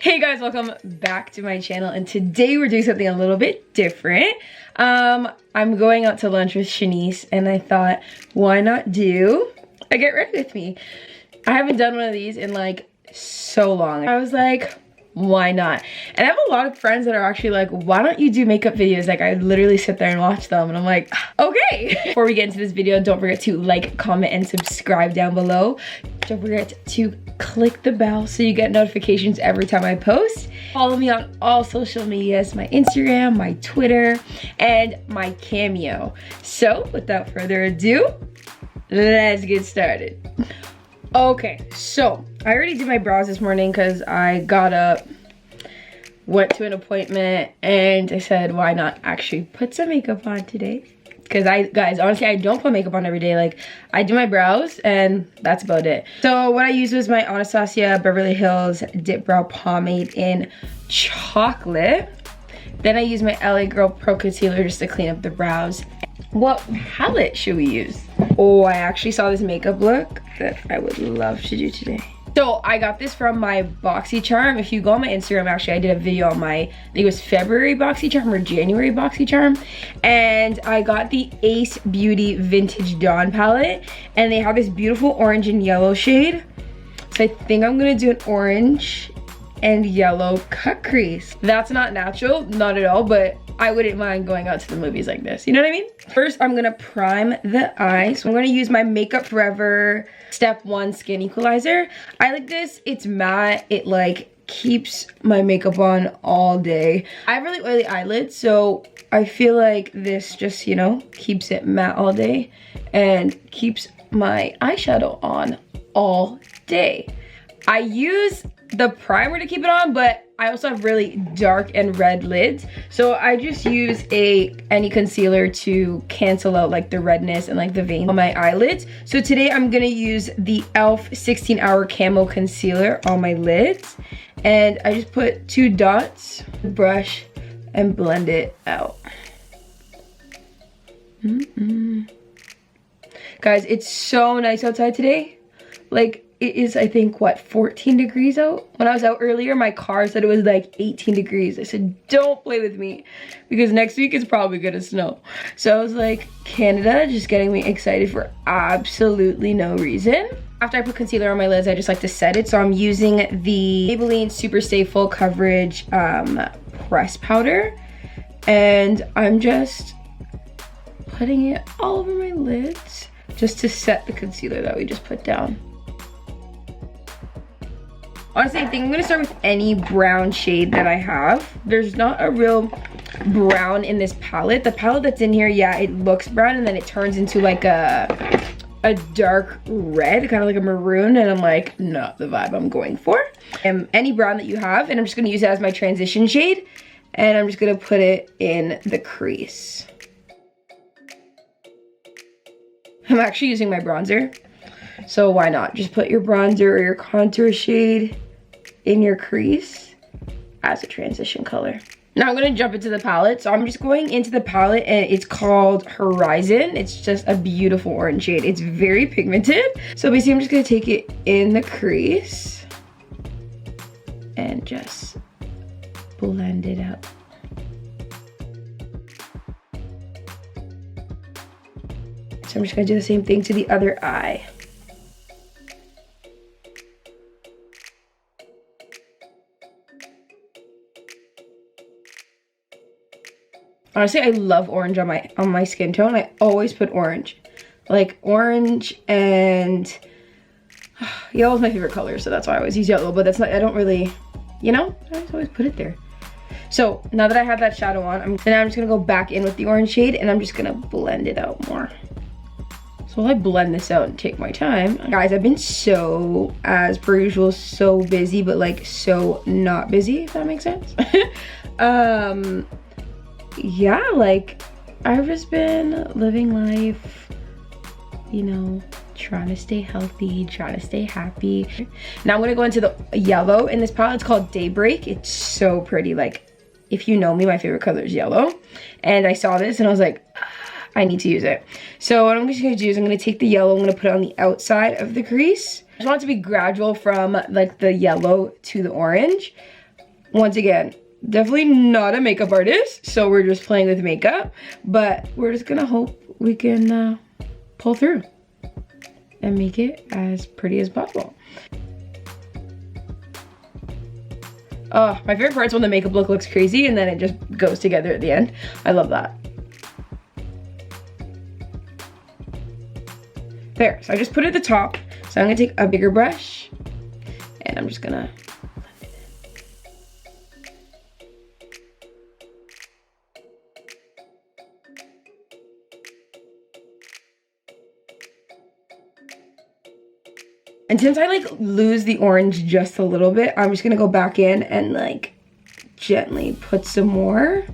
Hey guys, welcome back to my channel, and today we're doing something a little bit different. I'm going out to lunch with Shanice, and I thought, why not do a get ready with me? I haven't done one of these in like so long. I was like, why not? And I have a lot of friends that are actually like, why don't you do makeup videos? Like, I literally sit there and watch them, and I'm like, okay. Before we get into this video, don't forget to like, comment, and subscribe down below. Don't forget to click the bell so you get notifications every time I post. Follow me on all social medias, my Instagram, my Twitter, and my Cameo. So without further ado, let's get started. Okay, so I already did my brows this morning because I got up, went to an appointment, and I said, why not actually put some makeup on today? Because guys, honestly, I don't put makeup on every day. Like, I do my brows and that's about it. So what I used was my Anastasia Beverly Hills Dipbrow Pomade in chocolate. Then I used my LA Girl Pro Concealer just to clean up the brows. What palette should we use? Oh, I actually saw this makeup look that I would love to do today. So I got this from my BoxyCharm. If you go on my Instagram, actually I did a video on my, I think it was February BoxyCharm or January BoxyCharm. And I got the Ace Beauty Vintage Dawn palette. And they have this beautiful orange and yellow shade. So I think I'm gonna do an orange and yellow cut crease. That's not natural, not at all, but I wouldn't mind going out to the movies like this. You know what I mean? First, I'm gonna prime the eye. So I'm gonna use my Makeup Forever Step 1 Skin Equalizer. I like this, it's matte. It like keeps my makeup on all day. I have really oily eyelids, so I feel like this just, you know, keeps it matte all day and keeps my eyeshadow on all day. I use the primer to keep it on, but I also have really dark and red lids, so I just use any concealer to cancel out like the redness and like the veins on my eyelids. So today I'm gonna use the e.l.f. 16-hour Camo concealer on my lids, and I just put 2 dots, brush, and blend it out. Guys, it's so nice outside today. Like, it is, I think, what, 14 degrees out? When I was out earlier, my car said it was like 18 degrees. I said, don't play with me, because next week it's probably gonna snow. So I was like, Canada just getting me excited for absolutely no reason. After I put concealer on my lids, I just like to set it. So I'm using the Maybelline Super Stay Full Coverage Press Powder. And I'm just putting it all over my lids just to set the concealer that we just put down. Honestly, I think I'm gonna start with any brown shade that I have. There's not a real brown in this palette. The palette that's in here, yeah, it looks brown and then it turns into like a dark red, kind of like a maroon, and I'm like, not the vibe I'm going for. Any brown that you have, and I'm just gonna use it as my transition shade, and I'm just gonna put it in the crease. I'm actually using my bronzer, so why not? Just put your bronzer or your contour shade in your crease as a transition color. Now I'm gonna jump into the palette. So I'm just going into the palette, and it's called Horizon. It's just a beautiful orange shade. It's very pigmented. So basically I'm just gonna take it in the crease and just blend it out. So I'm just gonna do the same thing to the other eye. Honestly, I love orange on my skin tone. I always put orange. Like orange and yellow is my favorite color, so that's why I always use yellow, but that's not, I don't really, you know, I just always put it there. So now that I have that shadow on, I'm just gonna go back in with the orange shade, and I'm just gonna blend it out more. So while I blend this out and take my time, guys, I've been so, as per usual, so busy, but like so not busy, if that makes sense. Yeah, like I've just been living life, you know, trying to stay healthy, trying to stay happy. Now I'm gonna go into the yellow in this palette. It's called Daybreak. It's so pretty. Like, if you know me, my favorite color is yellow, and I saw this and I was like, I need to use it. So what I'm just gonna do is I'm gonna take the yellow, I'm gonna put it on the outside of the crease. I just want it to be gradual from like the yellow to the orange. once again, definitely not a makeup artist, so we're just playing with makeup, but we're just gonna hope we can pull through and make it as pretty as possible. Oh, my favorite part is when the makeup look looks crazy and then it just goes together at the end. I love that. There, so I just put it at the top. So I'm gonna take a bigger brush and I'm just gonna blend it in. And since I like lose the orange just a little bit, I'm just gonna go back in and like gently put some more.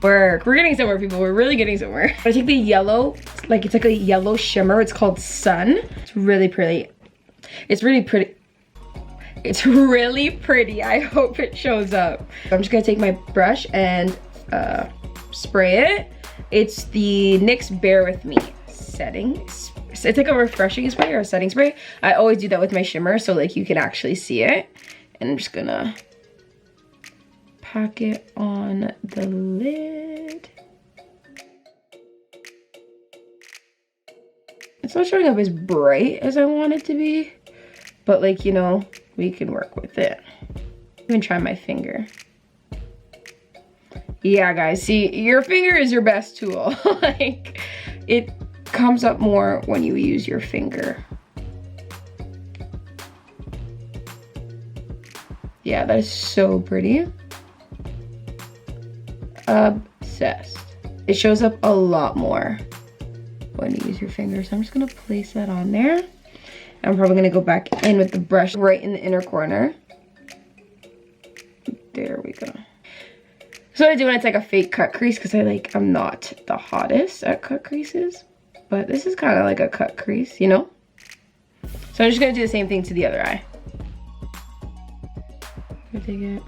We're getting somewhere, people. We're really getting somewhere. I take the yellow, like it's like a yellow shimmer. It's called Sun. It's really pretty. It's really pretty. It's really pretty. I hope it shows up. I'm just gonna take my brush and spray it. It's the NYX Bare with Me setting. It's like a refreshing spray or a setting spray. I always do that with my shimmer so like you can actually see it. And I'm just gonna pack it on the lid. It's not showing up as bright as I want it to be, but like, you know, we can work with it. Even try my finger. Yeah, guys, see, your finger is your best tool. Like, it comes up more when you use your finger. Yeah, that is so pretty. Obsessed. It shows up a lot more when you use your finger. So I'm just gonna place that on there. I'm probably gonna go back in with the brush right in the inner corner. There we go. So what I do when it's like a fake cut crease, because I'm not the hottest at cut creases, but this is kind of like a cut crease, you know? So I'm just gonna do the same thing to the other eye. I take it.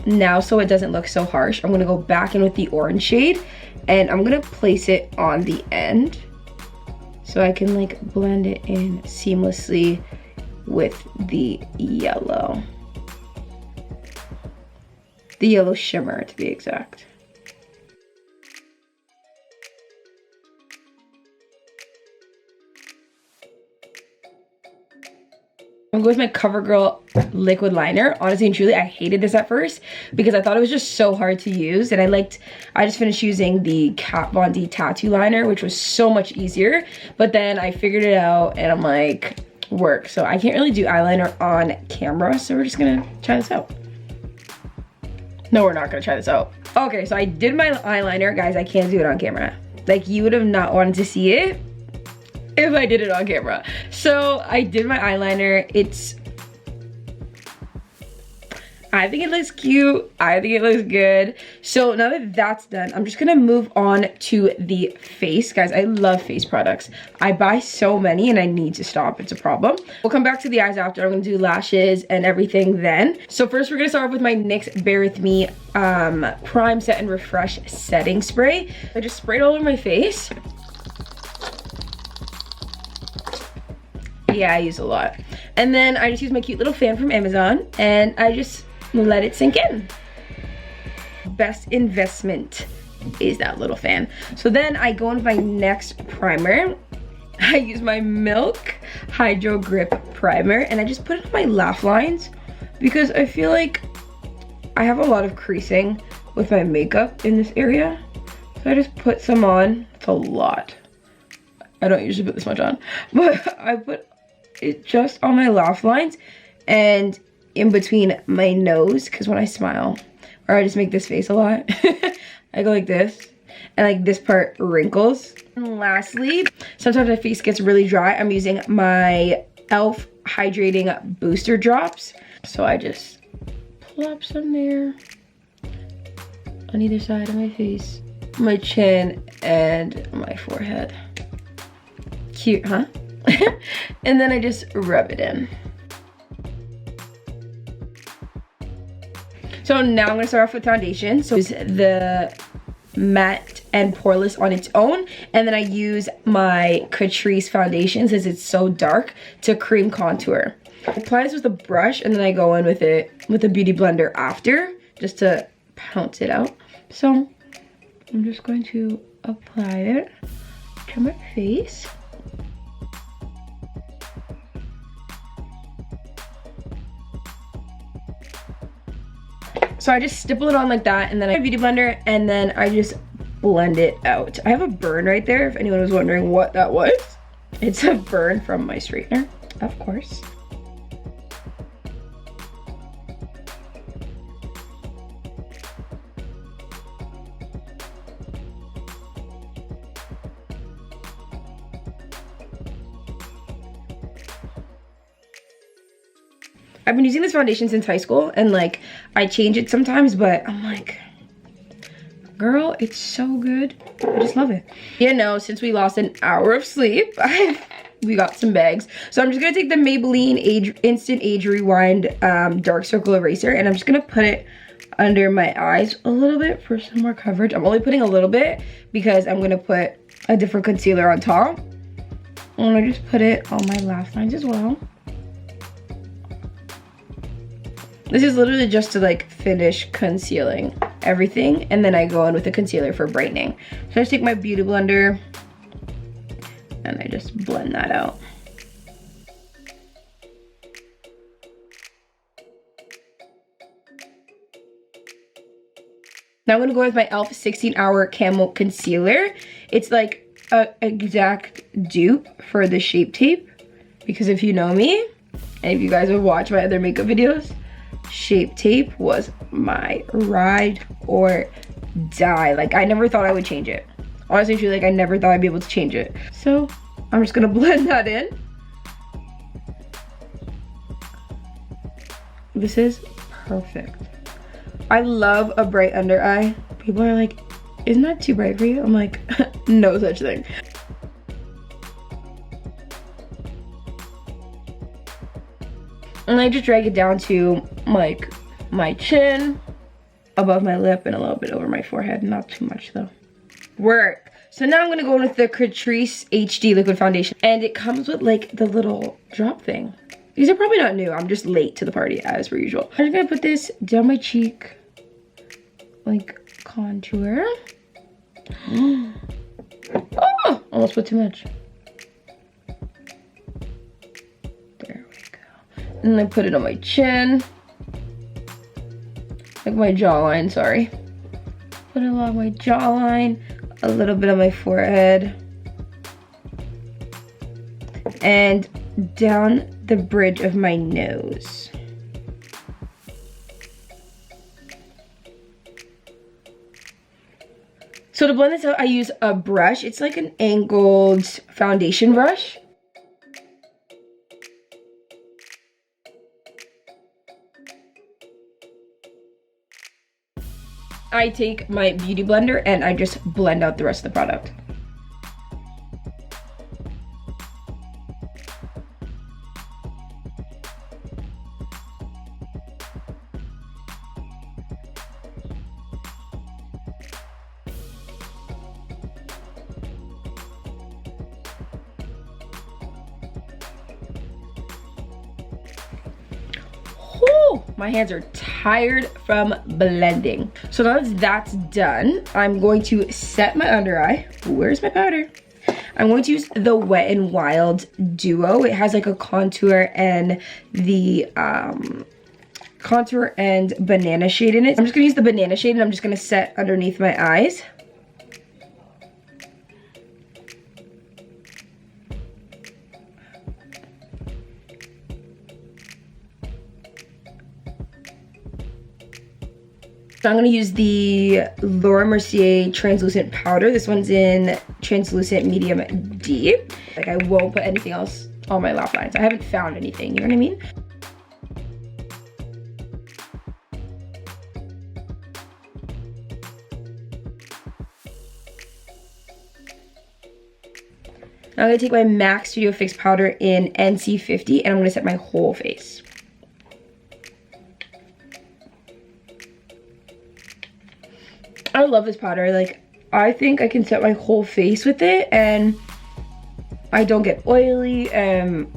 Now, so it doesn't look so harsh, I'm gonna go back in with the orange shade and I'm gonna place it on the end so I can like blend it in seamlessly with the yellow. The yellow shimmer, to be exact. I'm going with my Covergirl liquid liner. Honestly and truly, I hated this at first because I thought it was just so hard to use, and I just finished using the Kat Von D tattoo liner, which was so much easier, but then I figured it out and I'm like, work. So I can't really do eyeliner on camera, so we're just gonna try this out. No, we're not gonna try this out. Okay, so I did my eyeliner. Guys, I can't do it on camera. Like, you would have not wanted to see it if I did it on camera. So I did my eyeliner. I think it looks cute. I think it looks good. So now that that's done, I'm just gonna move on to the face. Guys, I love face products. I buy so many and I need to stop. It's a problem. We'll come back to the eyes after. I'm gonna do lashes and everything then. So first we're gonna start off with my NYX Bare With Me Prime Set and Refresh Setting Spray. I just sprayed all over my face. Yeah, I use a lot. And then I just use my cute little fan from Amazon and I just let it sink in. Best investment is that little fan. So then I go into my next primer. I use my Milk Hydro Grip Primer and I just put it on my laugh lines because I feel like I have a lot of creasing with my makeup in this area. So I just put some on. It's a lot. I don't usually put this much on, but I put it just on my laugh lines and in between my nose, because when I smile, or I just make this face a lot, I go like this, and like this part wrinkles. And lastly, sometimes my face gets really dry. I'm using my e.l.f. Hydrating Booster Drops. So I just plop some there on either side of my face. my chin, and my forehead. Cute, huh? And then I just rub it in. So now I'm gonna start off with foundation. So use the matte and poreless on its own, and then I use my Catrice foundation since it's so dark to cream contour. I apply this with a brush, and then I go in with it with a beauty blender after, just to pounce it out. So I'm just going to apply it to my face. So I just stipple it on like that, and then I beauty blender, and then I just blend it out. I have a burn right there if anyone was wondering what that was. It's a burn from my straightener, of course. I've been using this foundation since high school, and like I change it sometimes, but I'm like, girl, it's so good. I just love it. You know, since we lost an hour of sleep, we got some bags. So I'm just gonna take the Maybelline Instant Age Rewind Dark Circle Eraser, and I'm just gonna put it under my eyes a little bit for some more coverage. I'm only putting a little bit because I'm gonna put a different concealer on top. And I just put it on my lash lines as well. This is literally just to like finish concealing everything, and then I go in with a concealer for brightening. So I just take my beauty blender and I just blend that out. Now I'm gonna go with my e.l.f. 16-Hour Camo Concealer. It's like an exact dupe for the Shape Tape, because if you know me, and if you guys have watched my other makeup videos, Shape Tape was my ride or die. Like, I never thought I would change it. Honestly, truly, like, I never thought I'd be able to change it. So I'm just gonna blend that in. This is perfect. I love a bright under eye. People are like, isn't that too bright for you? I'm like, no such thing. And I just drag it down to like my chin, above my lip, and a little bit over my forehead. Not too much though. Work. So now I'm gonna go in with the Catrice HD Liquid Foundation. And it comes with like the little drop thing. These are probably not new. I'm just late to the party as per usual. I'm just gonna put this down my cheek, like contour. Oh, almost put too much. And then I put it on my chin, like my jawline, sorry. Put it along my jawline, a little bit on my forehead, and down the bridge of my nose. So to blend this out, I use a brush. It's like an angled foundation brush. I take my beauty blender and I just blend out the rest of the product. My hands are tired from blending. So now that that's done, I'm going to set my under eye. Where's my powder? I'm going to use the Wet n Wild Duo. It has like a contour and the contour and banana shade in it. I'm just gonna use the banana shade and I'm just gonna set underneath my eyes. So I'm gonna use the Laura Mercier translucent powder. This one's in translucent medium deep. Like, I won't put anything else on my lash lines. I haven't found anything, you know what I mean? Now I'm gonna take my MAC Studio Fix powder in NC50 and I'm gonna set my whole face. I love this powder. Like, I think I can set my whole face with it and I don't get oily, and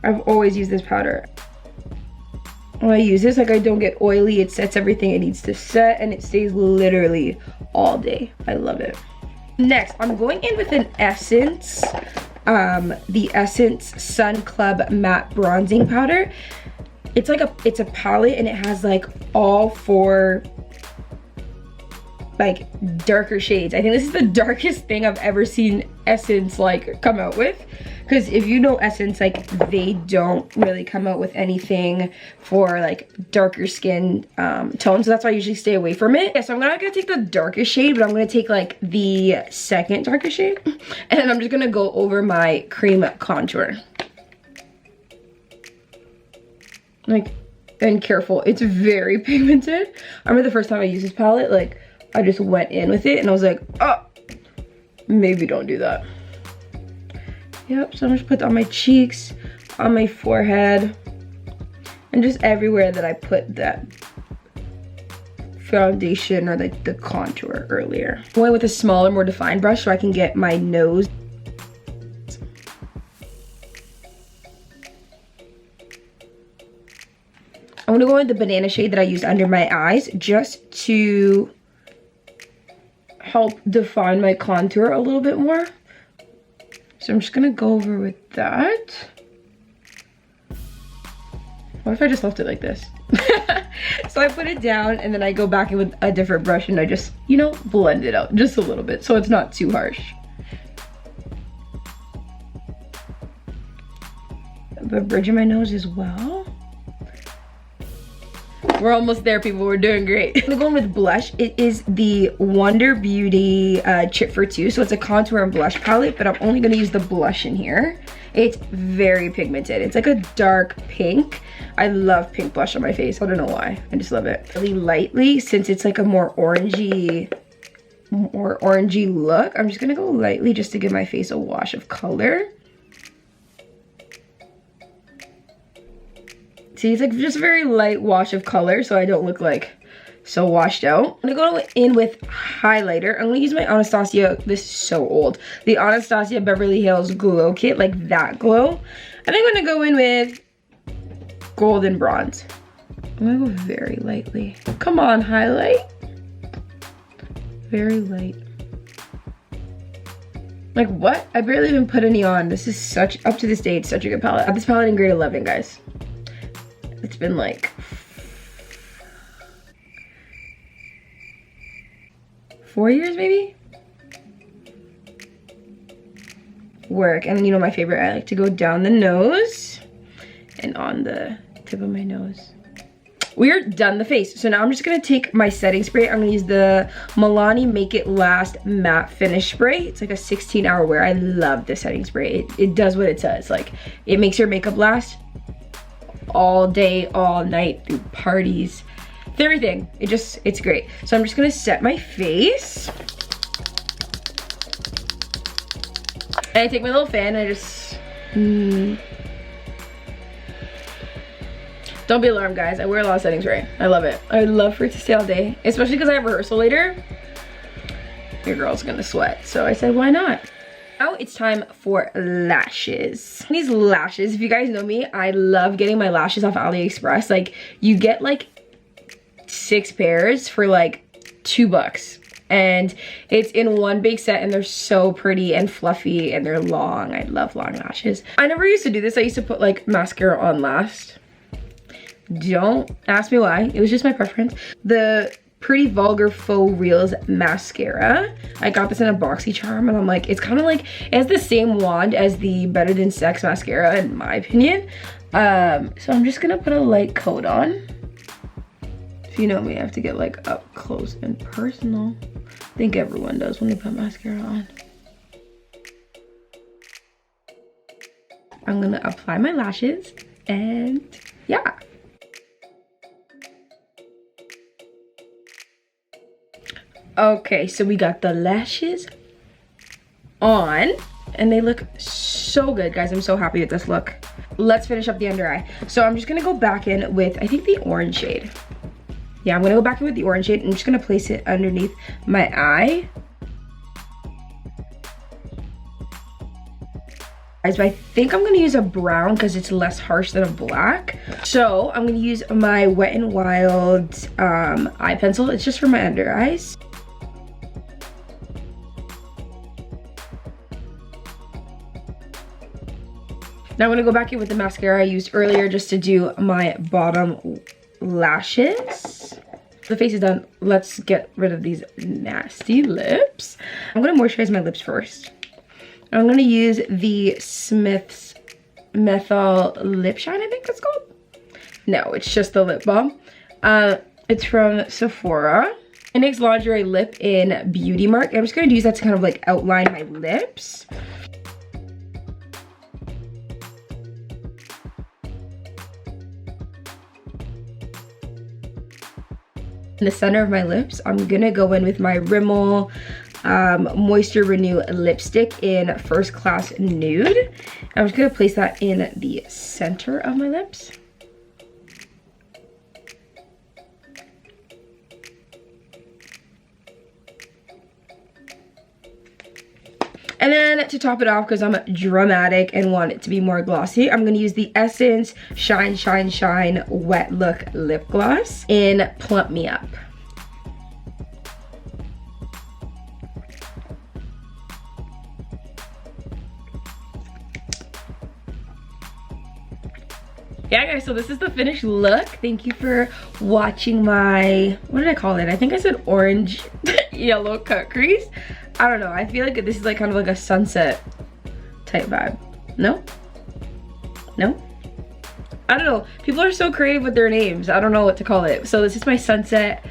I've always used this powder. When I use this, like, I don't get oily. It sets everything it needs to set and it stays literally all day. I love it. Next, I'm going in with an Essence, the Essence Sun Club Matte Bronzing Powder. It's like it's a palette and it has like all 4 like darker shades. I think this is the darkest thing I've ever seen Essence like come out with, because if you know Essence, like, they don't really come out with anything for like darker skin tones, so that's why I usually stay away from it. Yeah, so I'm not gonna take the darkest shade, but I'm gonna take like the second darkest shade and I'm just gonna go over my cream contour. Like, and careful, it's very pigmented. I remember the first time I used this palette, like, I just went in with it and I was like, oh, maybe don't do that. Yep, so I'm just put on my cheeks, on my forehead, and just everywhere that I put that foundation or like the contour earlier. I'm going with a smaller, more defined brush so I can get my nose. I'm gonna go with the banana shade that I used under my eyes just to help define my contour a little bit more. So I'm just gonna go over with that. What if I just left it like this? So I put it down and then I go back in with a different brush and I just, you know, blend it out just a little bit so it's not too harsh. The bridge of my nose as well. We're almost there, people. We're doing great. I'm going with blush. It is the Wonder Beauty Chip for Two. So it's a contour and blush palette, but I'm only going to use the blush in here. It's very pigmented. It's like a dark pink. I love pink blush on my face. I don't know why. I just love it. Really lightly, since it's like a more orangey look. I'm just going to go lightly just to give my face a wash of color. See, it's like just a very light wash of color so I don't look like so washed out. I'm gonna go in with highlighter. I'm gonna use my Anastasia, this is so old, the Anastasia Beverly Hills Glow Kit, like that glow. I think I'm gonna go in with golden bronze. I'm gonna go very lightly. Come on, highlight. Very light. Like, what? I barely even put any on. This is such, up to this day, it's such a good palette. I got this palette in grade 11, guys. It's been like 4 years maybe? Work. And then, you know, my favorite, I like to go down the nose and on the tip of my nose. We're done the face. So now I'm just gonna take my setting spray. I'm gonna use the Milani Make It Last Matte Finish Spray. It's like a 16-hour wear. I love this setting spray. It does what it says. Like, it makes your makeup last all day, all night, through parties, everything. It's great. So I'm just gonna set my face. And I take my little fan and I just, don't be alarmed, guys. I wear a lot of setting spray. I love it. I love for it to stay all day, especially because I have rehearsal later. Your girl's gonna sweat. So I said, why not? Now it's time for lashes. These lashes, if you guys know me, I love getting my lashes off AliExpress. Like, you get like 6 pairs for like $2. And it's in one big set and they're so pretty and fluffy and they're long. I love long lashes. I never used to do this. I used to put like mascara on last. Don't ask me why. It was just my preference. The Pretty Vulgar Faux Reals mascara. I got this in a BoxyCharm and I'm like, it's kind of like, it has the same wand as the Better Than Sex mascara in my opinion. So I'm just gonna put a light coat on. If you know me, I have to get like up close and personal. I think everyone does when they put mascara on. I'm gonna apply my lashes and yeah. Okay, so we got the lashes on, and and they look so good, guys. I'm so happy with this look. Let's finish up the under eye. So I'm just gonna go back in with, I think, the orange shade. Yeah, I'm gonna go back in with the orange shade. I'm just gonna place it underneath my eye. Guys, but I think I'm gonna use a brown because it's less harsh than a black. So I'm gonna use my Wet n Wild eye pencil. It's just for my under eyes. Now I'm gonna go back in with the mascara I used earlier just to do my bottom lashes. The face is done. Let's get rid of these nasty lips. I'm gonna moisturize my lips first. I'm gonna use the Smith's Methyl Lip Shine, I think it's called. No, it's just the lip balm. It's from Sephora. NYX Lingerie Lip in Beauty Mark. I'm just gonna use that to kind of like outline my lips. In the center of my lips, I'm gonna go in with my Rimmel Moisture Renew lipstick in First Class Nude. I'm just gonna place that in the center of my lips. And then to top it off, because I'm dramatic and want it to be more glossy, I'm gonna use the Essence Shine Shine Shine Wet Look Lip Gloss in Plump Me Up. Yeah, guys, so this is the finished look. Thank you for watching my, what did I call it? I think I said orange yellow cut crease. I don't know, I feel like this is like kind of like a sunset type vibe. No? No? I don't know, people are so creative with their names. I don't know what to call it. So this is my sunset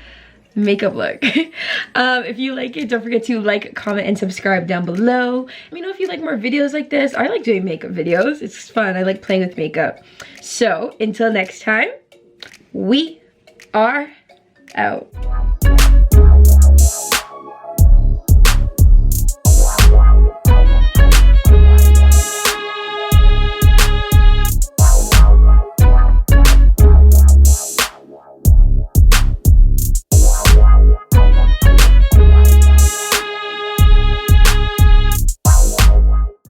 makeup look. If you like it, don't forget to like, comment, and subscribe down below. Let me know if you like more videos like this. I like doing makeup videos. It's fun. I like playing with makeup. So until next time, we are out.